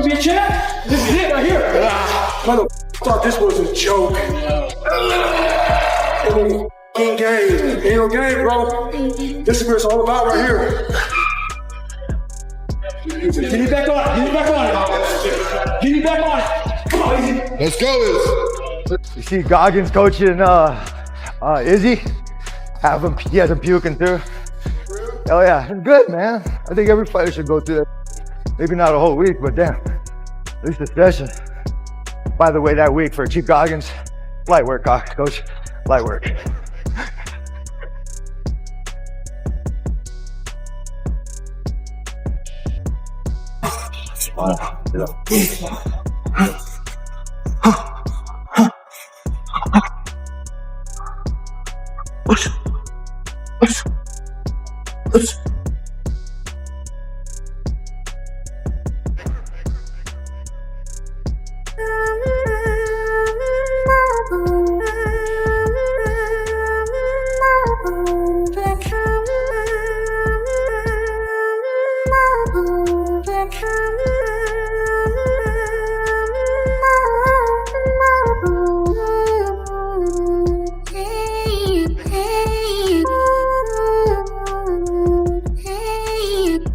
to be a champ? This is it right here. Mother thought this was a joke. Ain't game. Ain't no game, bro. This is what it's all about right here. Get me back on it. Get me back on it. Get me back on it. Come on, Izzy. Let's go, Iz. You see Goggins coaching Izzy? He has him puking too. Oh yeah, it's good, man. I think every fighter should go through that. Maybe not a whole week, but damn, at least a session. By the way, that week for Chief Goggins, light work, coach, light work.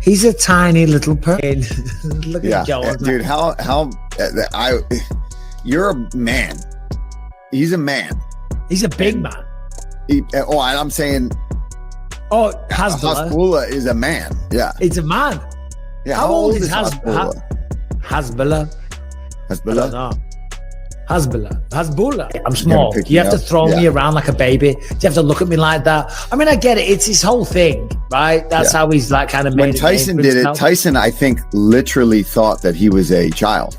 He's a tiny little person. Look at Jon. Dude, you're a man. He's a man. He's a big man. I'm saying. Oh, Hasbulla is a man. Yeah. It's a man. Yeah. How old is Hasbulla? Hasbulla? Hasbulla? Hasbulla. I'm small. You have to throw me around like a baby. You have to look at me like that. I mean, I get it. It's his whole thing, right? That's how he's like kind of made When Tyson did it, Tyson, I think, literally thought that he was a child.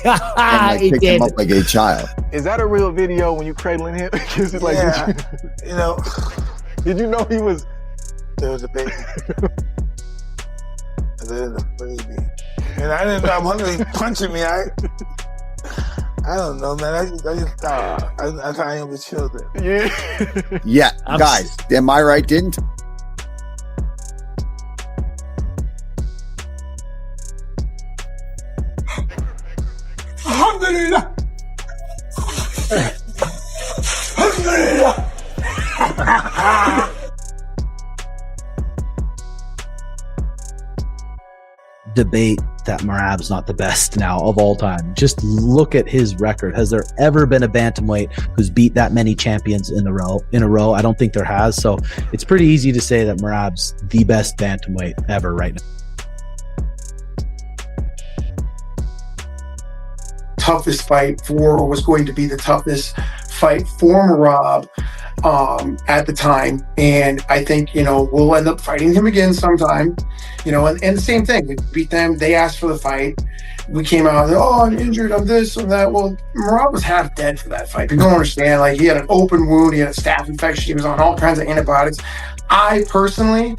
And he picked did. him up like a child. Is that a real video when you cradling him? Is it like, you know, did you know he was? there was a baby. There's a baby. And I didn't know, I'm hungry, he's punching me. I don't know, man. I just thought I thought I am with children. Yeah, guys, am I right? Didn't? Alhamdulillah. Alhamdulillah. Debate that Merab's not the best now of all time. Just look at his record. Has there ever been a bantamweight who's beat that many champions in a row? I don't think there has. So it's pretty easy to say that Merab's the best bantamweight ever right now. Toughest fight for, or was going to be the toughest fight for Merab at the time, and I think we'll end up fighting him again sometime. And the same thing, we beat them. They asked for the fight. We came out, I'm injured, I'm this, I'm that. Well, Merab was half dead for that fight. People don't understand. Like, he had an open wound, he had a staph infection, he was on all kinds of antibiotics. I personally,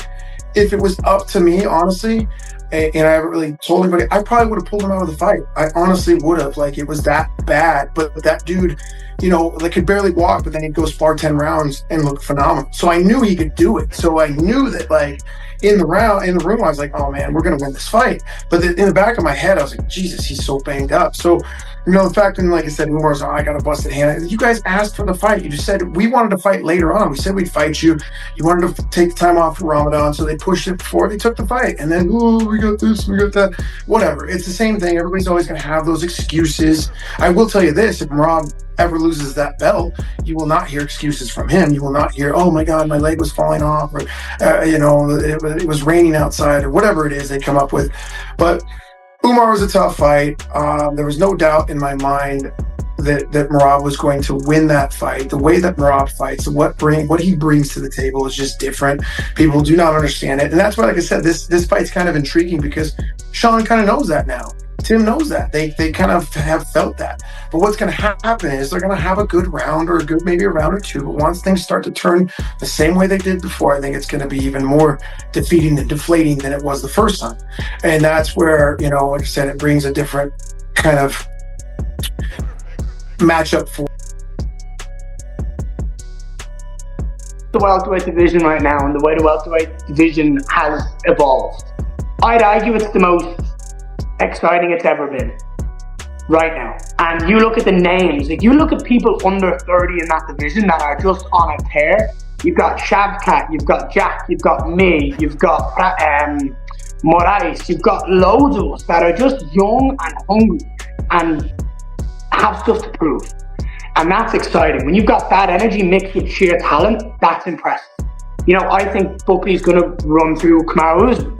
if it was up to me, honestly, and I haven't really told anybody, I probably would have pulled him out of the fight. I honestly would have. Like, it was that bad. But that dude, could barely walk, but then he'd go spar 10 rounds and look phenomenal. So I knew he could do it. So I knew that, like, in the room, I was like, oh man, we're gonna win this fight. But in the back of my head, I was like, Jesus, he's so banged up. So, the fact, and like I said, Umar was, I got a busted hand. You guys asked for the fight. You just said we wanted to fight later on. We said we'd fight you. You wanted to take the time off for Ramadan, so they pushed it before they took the fight. And then, we got this, we got that. Whatever. It's the same thing. Everybody's always gonna have those excuses. I will tell you this: if Merab ever loses that belt, you will not hear excuses from him. You will not hear, oh my God, my leg was falling off, or it was raining outside, or whatever it is they come up with. But Umar was a tough fight. There was no doubt in my mind that Merab was going to win that fight. The way that Merab fights, what he brings to the table is just different. People do not understand it, and that's why, like I said, this fight's kind of intriguing because Sean kind of knows that now. Tim knows that. They kind of have felt that. But what's going to happen is they're going to have a good round, or maybe a round or two. But once things start to turn the same way they did before, I think it's going to be even more defeating and deflating than it was the first time. And that's where, like I said, it brings a different kind of matchup for the welterweight division right now, and the way the welterweight division has evolved. I'd argue it's the most exciting it's ever been right now. And you look at the names, like you look at people under 30 in that division that are just on a tear. You've got Shavkat, you've got Jack, you've got me, you've got Moraes, you've got loads of us that are just young and hungry and have stuff to prove. And that's exciting. When you've got that energy mixed with sheer talent, that's impressive. You know, I think Buckley's going to run through Kamaru Usman.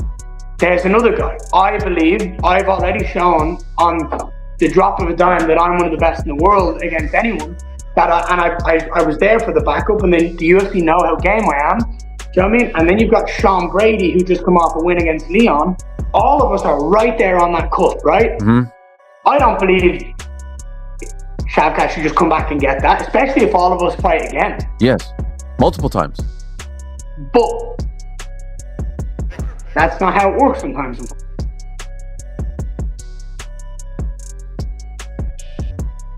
There's another guy. I believe I've already shown on the drop of a dime that I'm one of the best in the world against anyone. I was there for the backup, and then the UFC know how game I am. Do you know what I mean? And then you've got Sean Brady, who just come off a win against Leon. All of us are right there on that cusp, right? Mm-hmm. I don't believe Shavkat should just come back and get that, especially if all of us fight again. Yes, multiple times. But that's not how it works sometimes.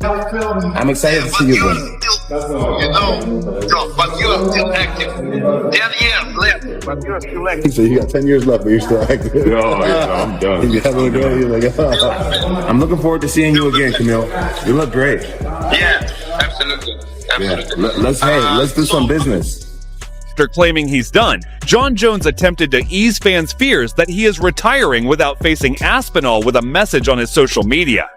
I'm excited to see you win. You know, but you are still active. 10 years left, but you are still active. So you got 10 years left, but you're still active. I'm done. You're like, I'm looking forward to seeing you again, Camille. You look great. Yeah, absolutely. Yeah. Let's do some business. After claiming he's done, Jon Jones attempted to ease fans' fears that he is retiring without facing Aspinall with a message on his social media.